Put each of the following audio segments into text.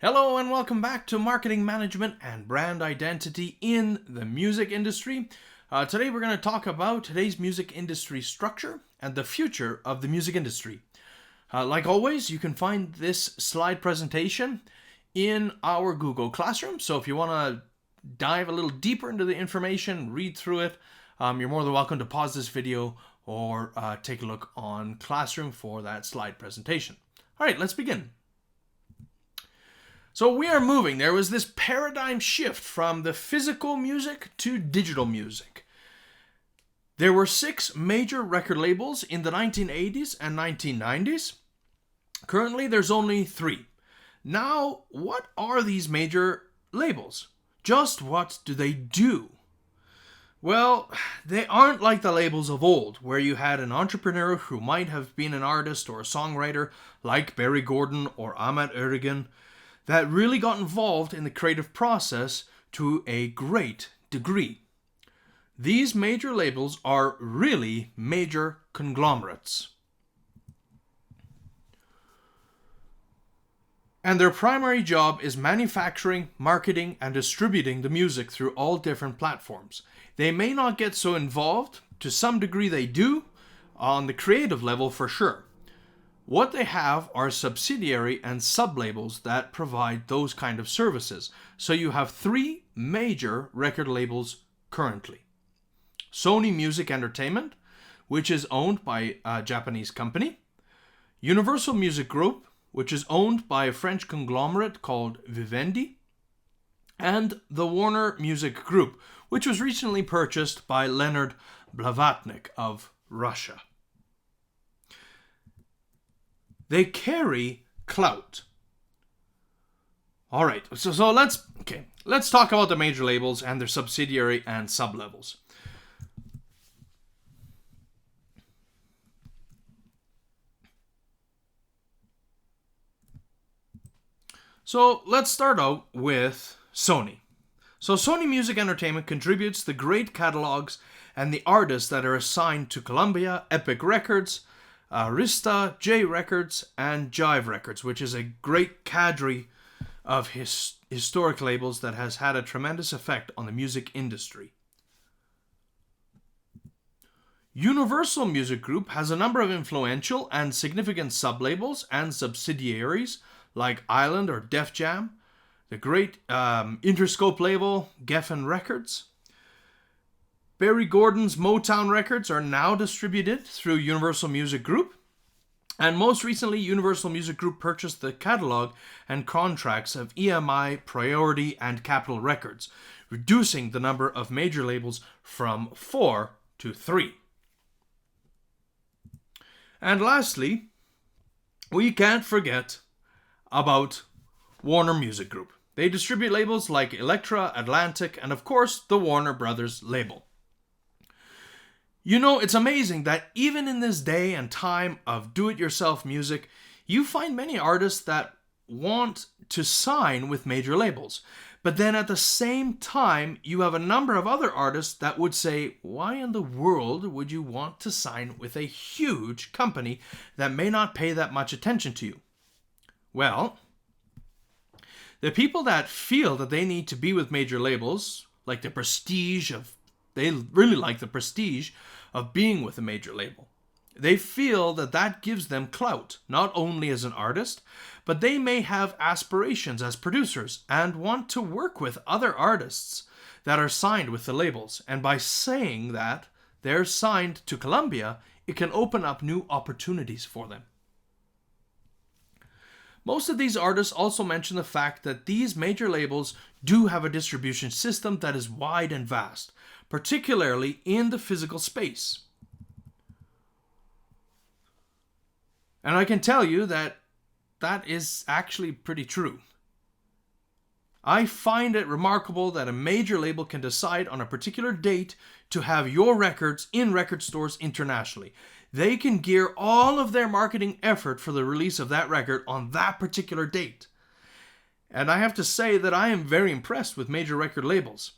Hello and welcome back to Marketing Management and Brand Identity in the Music Industry. Today we're going to talk about today's music industry structure and the future of the music industry. Like always, you can find this slide presentation in our Google Classroom. So if you want to dive a little deeper into the information, read through it, you're more than welcome to pause this video or take a look on Classroom for that slide presentation. All right, let's begin. So we are moving. There was this paradigm shift from the physical music to digital music. There were 6 major record labels in the 1980s and 1990s. Currently, there's only 3. Now, what are these major labels? Just what do they do? Well, they aren't like the labels of old, where you had an entrepreneur who might have been an artist or a songwriter like Berry Gordy or Ahmet Ertegun, that really got involved in the creative process to a great degree. These major labels are really major conglomerates. And their primary job is manufacturing, marketing, and distributing the music through all different platforms. They may not get so involved, to some degree they do, on the creative level for sure. What they have are subsidiary and sub-labels that provide those kind of services. So you have 3 major record labels currently. Sony Music Entertainment, which is owned by a Japanese company. Universal Music Group, which is owned by a French conglomerate called Vivendi. And the Warner Music Group, which was recently purchased by Leonard Blavatnik of Russia. They carry clout. All right, so let's talk about the major labels and their subsidiary and sub-levels. So let's start out with Sony. So Sony Music Entertainment contributes the great catalogs and the artists that are assigned to Columbia, Epic Records, Arista, J Records, and Jive Records, which is a great cadre of historic labels that has had a tremendous effect on the music industry. Universal Music Group has a number of influential and significant sub-labels and subsidiaries like Island or Def Jam, the great Interscope label Geffen Records. Berry Gordy's Motown records are now distributed through Universal Music Group. And most recently, Universal Music Group purchased the catalog and contracts of EMI, Priority, and Capitol Records, reducing the number of major labels from 4 to 3. And lastly, we can't forget about Warner Music Group. They distribute labels like Elektra, Atlantic, and of course, the Warner Brothers label. You know, it's amazing that even in this day and time of do-it-yourself music, you find many artists that want to sign with major labels. But then at the same time, you have a number of other artists that would say, why in the world would you want to sign with a huge company that may not pay that much attention to you? Well, the people that feel that they need to be with major labels, they really like the prestige of being with a major label. They feel that that gives them clout, not only as an artist, but they may have aspirations as producers and want to work with other artists that are signed with the labels. And by saying that they're signed to Columbia, it can open up new opportunities for them. Most of these artists also mention the fact that these major labels do have a distribution system that is wide and vast, particularly in the physical space. And I can tell you that that is actually pretty true. I find it remarkable that a major label can decide on a particular date to have your records in record stores internationally. They can gear all of their marketing effort for the release of that record on that particular date. And I have to say that I am very impressed with major record labels.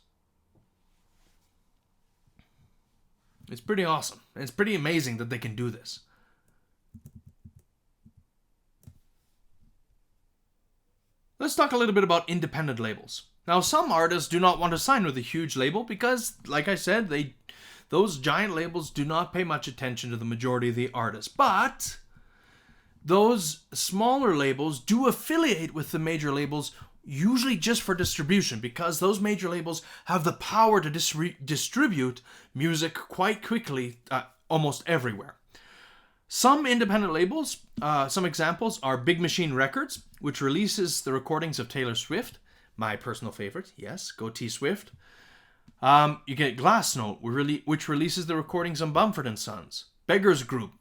It's pretty awesome. It's pretty amazing that they can do this. let's talk a little bit about independent labels. Now, some artists do not want to sign with a huge label because, like I said, those giant labels do not pay much attention to the majority of the artists. But those smaller labels do affiliate with the major labels, usually just for distribution, because those major labels have the power to distribute music quite quickly almost everywhere. Some independent labels, some examples are Big Machine Records, which releases the recordings of Taylor Swift, my personal favorite. Yes, go T Swift. You get Glassnote, which releases the recordings of Mumford & Sons. Beggars Group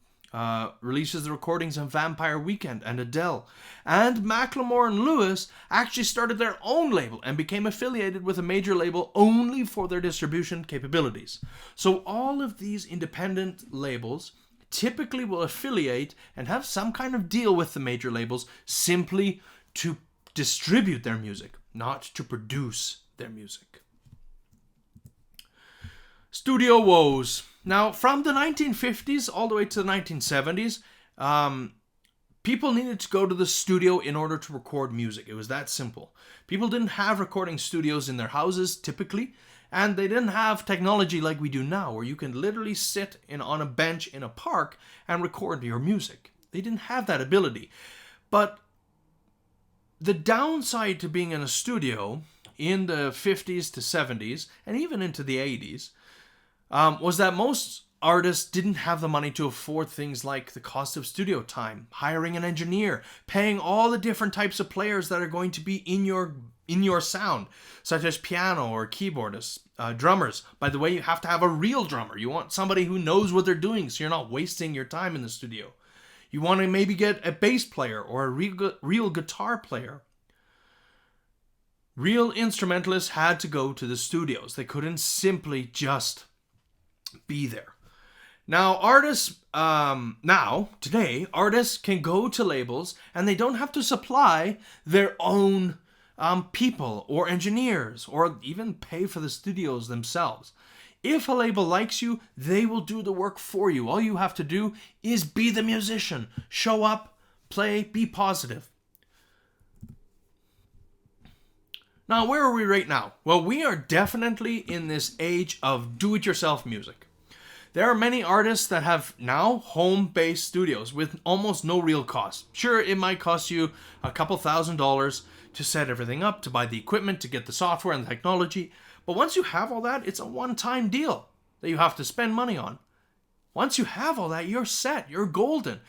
releases the recordings of Vampire Weekend and Adele. And Macklemore and Lewis actually started their own label and became affiliated with a major label only for their distribution capabilities. So all of these independent labels typically will affiliate and have some kind of deal with the major labels simply to distribute their music, not to produce their music. Studio woes. Now, from the 1950s all the way to the 1970s, people needed to go to the studio in order to record music. It was that simple. People didn't have recording studios in their houses, typically, and they didn't have technology like we do now, where you can literally sit on a bench in a park and record your music. They didn't have that ability. But the downside to being in a studio in the 50s to 70s, and even into the 80s, was that most artists didn't have the money to afford things like the cost of studio time, hiring an engineer, paying all the different types of players that are going to be in your sound, such as piano or keyboardists, drummers. By the way, you have to have a real drummer. You want somebody who knows what they're doing, so you're not wasting your time in the studio. You want to maybe get a bass player or a real guitar player. Real instrumentalists had to go to the studios. They couldn't simply just be there. Now, today, artists can go to labels and they don't have to supply their own people or engineers or even pay for the studios themselves. If a label likes you, they will do the work for you. All you have to do is be the musician. Show up, play, be positive. Now, where are we right now? Well, we are definitely in this age of do-it-yourself music. There are many artists that have now home-based studios with almost no real cost. Sure, it might cost you a couple $1,000s to set everything up, to buy the equipment, to get the software and the technology. But once you have all that, it's a one-time deal that you have to spend money on. Once you have all that, you're set. You're golden.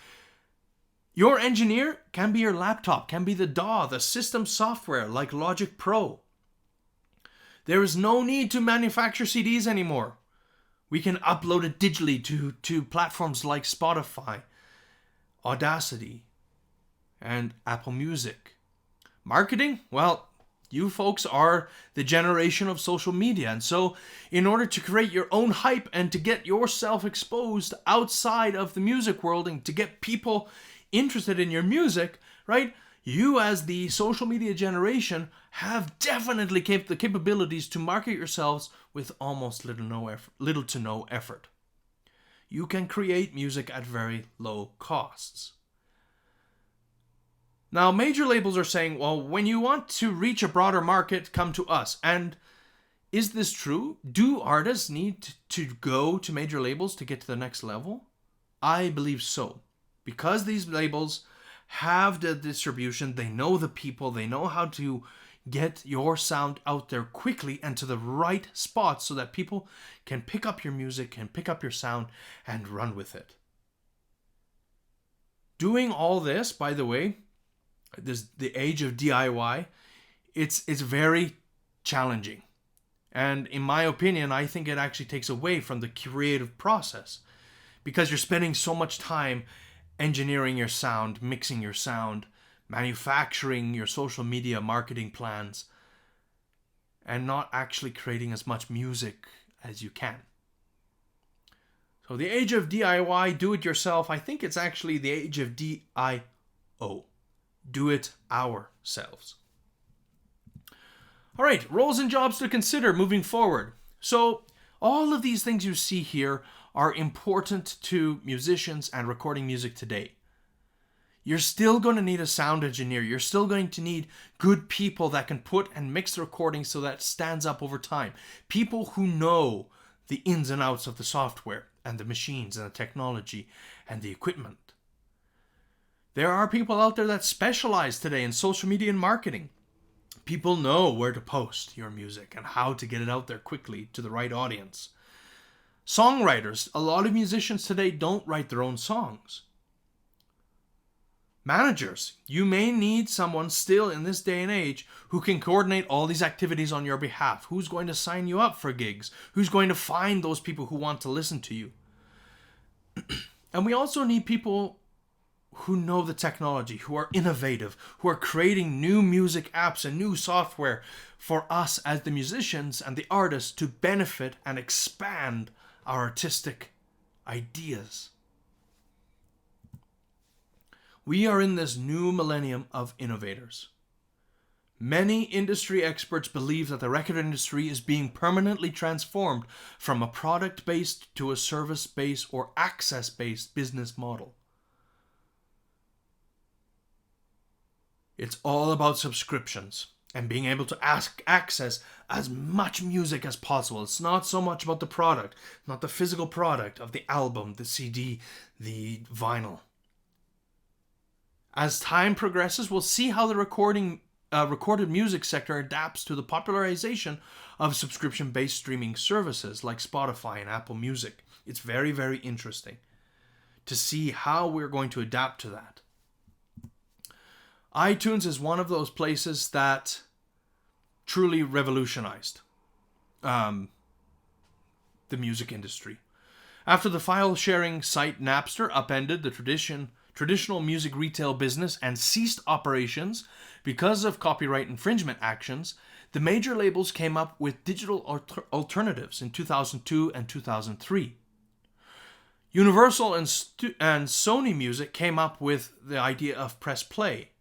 Your engineer can be your laptop, can be the DAW, the system software like Logic Pro. There is no need to manufacture CDs anymore. We can upload it digitally to platforms like Spotify, Audacity, and Apple Music. Marketing? Well, you folks are the generation of social media. And so in order to create your own hype and to get yourself exposed outside of the music world and to get people interested in your music, right? You as the social media generation have definitely the capabilities to market yourselves with almost little to no effort. You can create music at very low costs. Now, major labels are saying, well, when you want to reach a broader market, come to us. And is this true? Do artists need to go to major labels to get to the next level? I believe so. Because these labels have the distribution, they know the people, they know how to get your sound out there quickly and to the right spots so that people can pick up your music, can pick up your sound, and run with it. Doing all this, by the way, the age of DIY, it's very challenging. And in my opinion, I think it actually takes away from the creative process because you're spending so much time engineering your sound, mixing your sound, manufacturing your social media marketing plans, and not actually creating as much music as you can. So the age of DIY, do it yourself, I think it's actually the age of DIO. Do it ourselves. All right, roles and jobs to consider moving forward. So all of these things you see here are important to musicians and recording music today. You're still going to need a sound engineer. You're still going to need good people that can put and mix the recording so that it stands up over time. People who know the ins and outs of the software and the machines and the technology and the equipment. There are people out there that specialize today in social media and marketing. People know where to post your music and how to get it out there quickly to the right audience. Songwriters, a lot of musicians today don't write their own songs. Managers, you may need someone still in this day and age who can coordinate all these activities on your behalf. Who's going to sign you up for gigs? Who's going to find those people who want to listen to you? And we also need people who know the technology, who are innovative, who are creating new music apps and new software for us as the musicians and the artists to benefit and expand our artistic ideas. We are in this new millennium of innovators. Many industry experts believe that the record industry is being permanently transformed from a product-based to a service-based or access-based business model. It's all about subscriptions and being able to access as much music as possible. It's not so much about the product, not the physical product of the album, the CD, the vinyl. As time progresses, we'll see how the recorded music sector adapts to the popularization of subscription-based streaming services like Spotify and Apple Music. It's very, very interesting to see how we're going to adapt to that. iTunes is one of those places that truly revolutionized the music industry. After the file-sharing site Napster upended the traditional music retail business and ceased operations because of copyright infringement actions, the major labels came up with digital alternatives in 2002 and 2003. Universal and Sony Music came up with the idea of press play,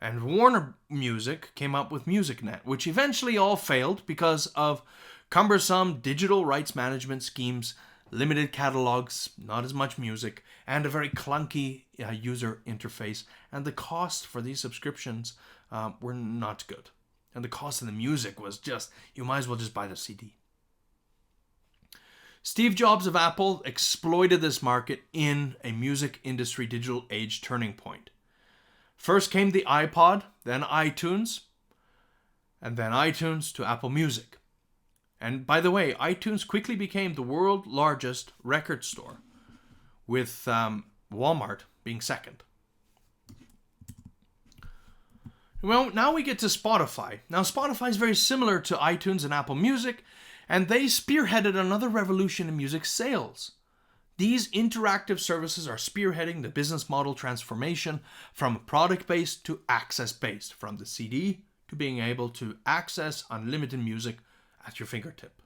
and Warner Music came up with MusicNet, which eventually all failed because of cumbersome digital rights management schemes, limited catalogs, not as much music, and a very clunky user interface. And the cost for these subscriptions were not good. And the cost of the music was just, you might as well just buy the CD. Steve Jobs of Apple exploited this market in a music industry digital age turning point. First came the iPod, then iTunes, and then iTunes to Apple Music. And by the way, iTunes quickly became the world's largest record store, with Walmart being second. Well, now we get to Spotify. Now, Spotify is very similar to iTunes and Apple Music, and they spearheaded another revolution in music sales. These interactive services are spearheading the business model transformation from product-based to access-based, from the CD to being able to access unlimited music at your fingertip.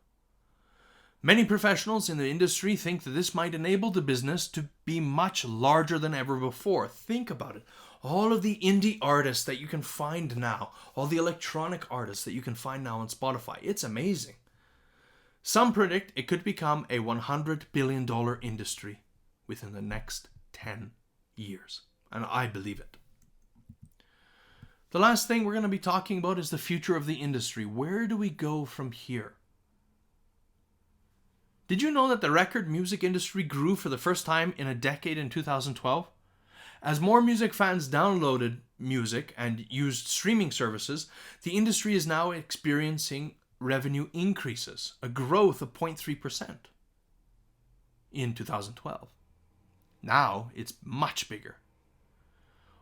Many professionals in the industry think that this might enable the business to be much larger than ever before. Think about it. All of the indie artists that you can find now, all the electronic artists that you can find now on Spotify, it's amazing. Some predict it could become a $100 billion industry within the next 10 years. And I believe it. The last thing we're going to be talking about is the future of the industry. Where do we go from here? Did you know that the record music industry grew for the first time in a decade in 2012? As more music fans downloaded music and used streaming services, the industry is now experiencing revenue increases, a growth of 0.3% in 2012. Now it's much bigger.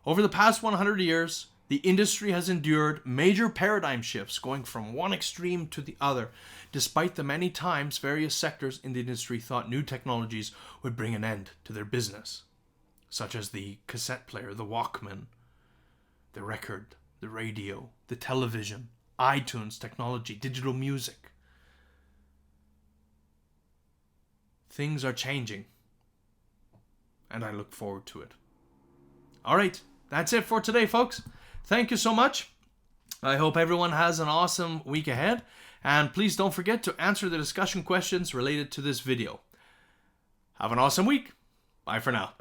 Over the past 100 years, the industry has endured major paradigm shifts going from one extreme to the other, despite the many times various sectors in the industry thought new technologies would bring an end to their business, such as the cassette player, the Walkman, the record, the radio, the television, iTunes technology, digital music. Things are changing, and I look forward to it. All right, that's it for today, folks. Thank you so much. I hope everyone has an awesome week ahead, and please don't forget to answer the discussion questions related to this video. Have an awesome week. Bye for now.